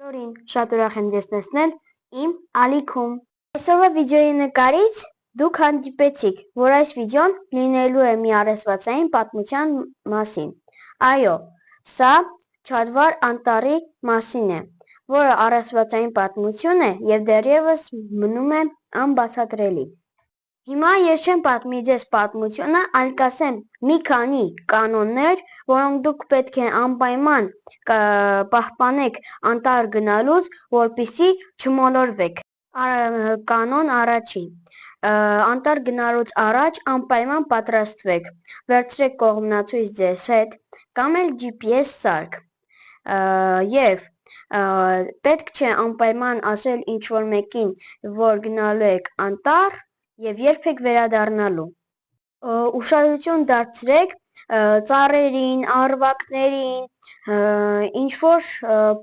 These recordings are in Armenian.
Բարորին, շատ ուրախ եմ ձեզ տեսնել իմ ալիքում։ Այսօրվա վիդեոյի նկարից դուք հանդիպեցիք, որ այս վիդեոն լինելու է մի առեղծվածային պատմության մասին։ Այո, սա Չադվար անտառի մասին է, որը առեղծվածային պատմություն է և դեռևս մնում է անբացատրելի։ Հիմա ես չեմ պատմի ձեզ պատմությունը, այլ կասեմ մի քանի կանոններ, որոնք դուք պետք է անպայման պահպանեք անտառ գնալուց, որպեսզի չմոլորվեք։ Կանոն առաջին. անտառ գնալուց առաջ անպայման պատրաստվեք, վերցրեք կողմնացույց ձեզ հետ կամ էլ GPS սարք և պետք չէ անպայման ասել ինչ-որ մեկին, որ գնալու եք անտառ և երբ եք վերադառնալու։ Ուշադրություն դարձրեք ծառերին, առվակներին, ինչ-որ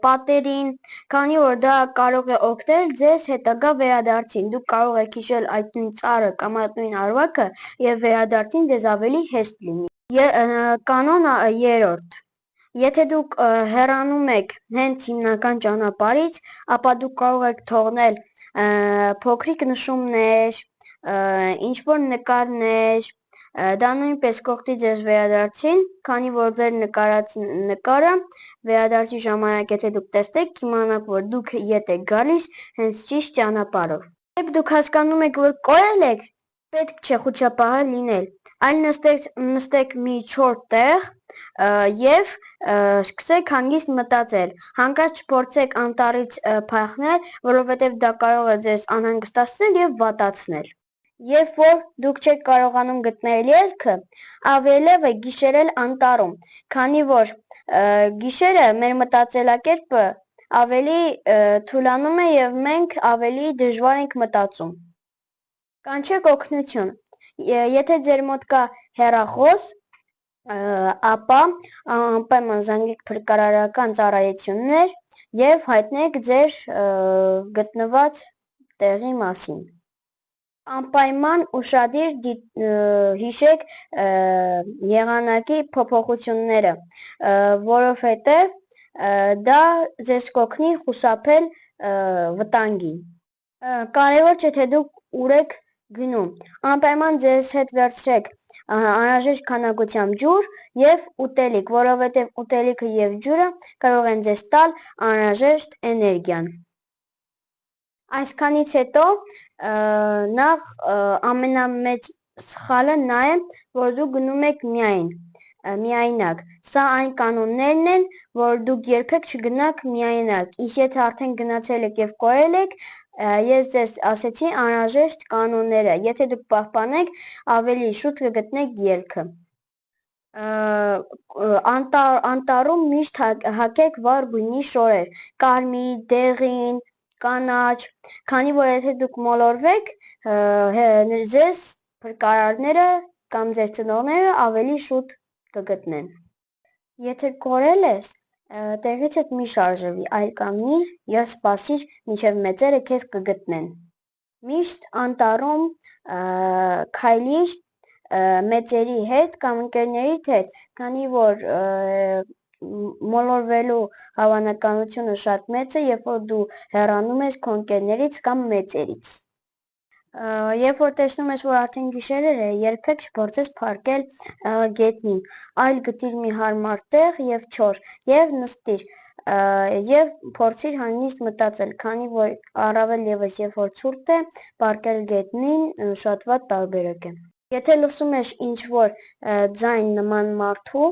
պատերին, քանի որ դա կարող է օգնել ձեզ հետագա վերադարձին։ Դուք կարող եք հիշել այդ նույն ծառը կամ այդ նույն առվակը և վերադարձին ձեզ ավելի հեշտ լինի։ Կանոն երրորդ. Եթե դուք հեռանում եք հենց հիմնական ճանապարհից, ապա դուք կարող եք թողնել փոքրիկ նշումներ, ինչ-որ նկարներ, դա նույնպես կօգնի ձեզ վերադարձին, քանի որ ձեր նկարած նկարը վերադարձի ժամանակ եթե դուք տեսնեք, կիմանաք, որ դուք ետ եք գալիս հենց ճիշտ ճանապարհով։ Երբ դուք հասկանում եք, որ կորել եք, պետք չէ խուճապահար լինել, այլ նստեք մի չոր տեղ և սկսեք հանգիստ մտածել։ Հանկարծ չփորձեք անտառից փախնել, որովհետև դա կարող է ձեզ անհանգստացնել և վատացնել։ Երբ որ դուք չեք կարողանում գտնել ելքը, ավելի լավ է գիշերել անտառում, քանի որ գիշերը մեր մտածելակերպը ավելի թուլանում է և մենք ավելի դժվար ենք մտածում։ Կանչեք օգնություն։ Եթե ձեր մոտ կա հեռախոս, ապա անպայման զանգեք փրկարարական ծառայություններ և հայտնեք ձեր գտնված տեղի մասին։ Անպայման ուշադիր հիշեք եղանակի փոփոխությունները, որովհետև դա ձեզ կօգնի խուսափել վտանգին։ Կարևոր չէ, թե դուք ուր եք գնում, անպայման ձեզ հետ վերցրեք անհրաժեշտ քանակությամբ ջուր և ուտելիք, որովհետև ուտելիքը և ջուրը կարող են ձեզ տալ անհրաժեշտ էներգիան։ Այսքանից հետո նախ ամենամեծ սխալը նա է, որ դուք գնում եք միայնակ։ Սա այն կանոններն են, որ դուք երբեք չգնաք միայնակ, իսկ եթե արդեն գնացել եք և կորել եք, ես ձեզ ասեցի անհրաժեշտ կանոնները, եթե դուք պահպանեք, ավելի շուտ կգտնեք ելքը։ Անտառում միշտ հագեք վառ գույնի շորեր՝ կարմիր, դեղին, կանաչ, քանի որ եթե դուք մոլորվեք, ձեզ փրկարարները կամ ձեր ծնողները ավելի շուտ կգտնեն։ Եթե կորել ես, տեղիցդ մի շարժվի, այլ կանգնիր և սպասիր, մինչև մեծերը քեզ կգտնեն։ Միշտ անտառում քայլիր մեծերի հետ կամ ընկերներիդ հետ, քանի որ մոլորվելու հավանականությունը շատ մեծ է, երբ որ դու հեռանում ես քո ընկերներից կամ մեծերից։ Երբ որ տեսնում ես, որ արդեն գիշերել է, երբեք չփորձես փառկել գետնին, այլ գտիր մի հարմար տեղ և չոր և նստիր և փորձիր հանգիստ մտածել, քանի որ առավել ևս երբ որ ցուրտ է, պառկել գետնին շատ վատ տարբերակ է։ Եթե լսում ես ինչ-որ ձայն նման մարդու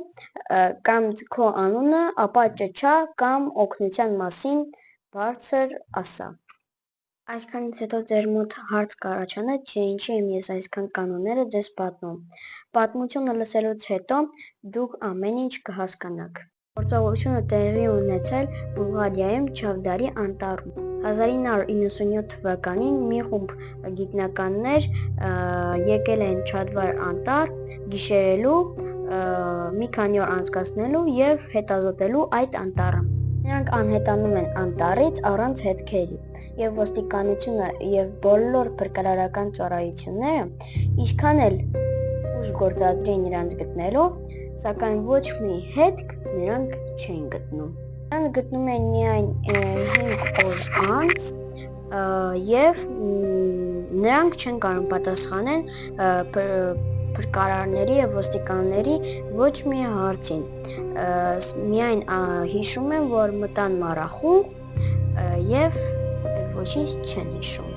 կամ քո անունը, ապա ճչա կամ օգնության մասին բարձր ասա։ Այսքանից հետո ձեր մոտ հարց կառաջանա, թե ինչի եմ ես այսքան կանոնները ձեզ պատմում։ Պատմությունը լսելուց հետո դուք ամեն ինչ կհասկանաք։ Գործողությունը տեղի ունեցել Բուլղարիայում Չավդարի անտառում։ 1997 թվականին մի խումբ գիտնականներ եկել են Չադվար անտառ գիշերելու, մի քանի օր անցկացնելու և հետազոտելու այդ անտառը։ Նրանք անհետանում են անտառից առանց հետքերի, և ոստիկանությունը և բոլոր փրկարարական ծառայությունները ինչքան էլ ուժ գործադրեին նրանց գտնելու, սակայն ոչ մի հետք նրանք չէին գտնում։ Նրանք գտնում էին միայն 5 օր անց եւ նրանք չեն կարող պատասխանել փրկարարների եւ ոստիկանների ոչ մի հարցին, միայն հիշում են, որ մտան մառախուղ եւ ոչինչ չեն հիշում։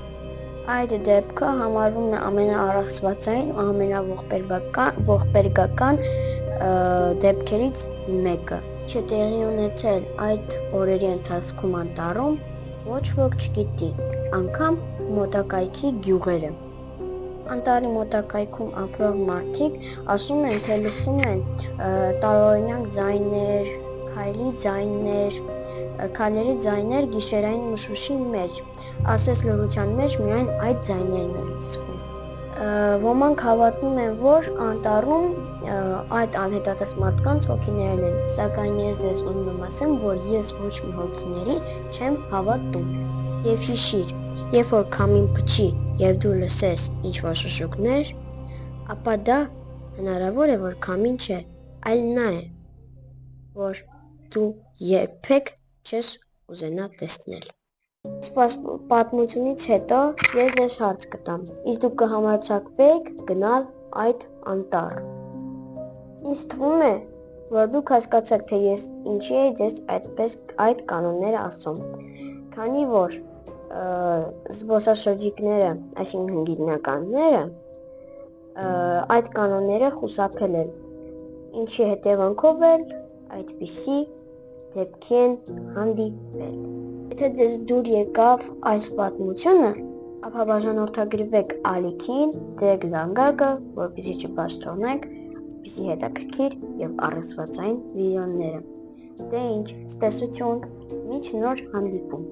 Այդ դեպքը համարվում է ամենաառաղսվածային ու ամենաողբերգական դեպքերից մեկը։ Չտեղի ունեցել այդ օրերի ընթացքում անտառում ոչ ոք չգիտի, անգամ մոտակայքի գյուղերը։ Անտառի մոտակայքում ապրող մարդիկ ասում են, թե լսում են տարօրինակ ձայներ, քայլերի ձայներ գիշերային մշուշի մեջ, ասես լռության մեջ միայն այդ ձայներն են լսվում։ Ոմանք հավատում են, որ անտառում այդ անհետացած մարդկանց հոգիներն են, սակայն ես ձեզ ուզում եմ ասեմ, որ ես ոչ մի հոգիների չեմ հավատում։ Եվ հիշիր, երբ որ քամին փչի եւ դու լսես ինչ-որ շշուկներ, ապա դա հնարավոր է, որ քամին չէ, այլ նա է, որ դու երբեք չես ուզենա տեսնել։ Պատմությունից հետո ես ձեզ հարց կտամ, իսկ դուք կհամարձակվեիք գնալ այդ անտառ։ Ինձ թվում է, որ դուք հասկացաք, թե ես ինչի էի ձեզ այդ կանոնները ասում, քանի որ զբոսաշրջիկները, այսինքն գիտնականները, այդ կանոնները խուսափել են, ինչի հետևանքով էլ այդպիսի դեպքի են հանդիպել։ Եթե ձեզ դուր եկավ այս պատմությունը, ապա բաժանորդագրվեք ալիքին, դրեք զանգակը, որպեսզի չբաց այսպիսի հետաքրքիր եւ առեղծվածային վիդեոները։ Դե ինչ, ցտեսություն, մինչ նոր հանդիպում։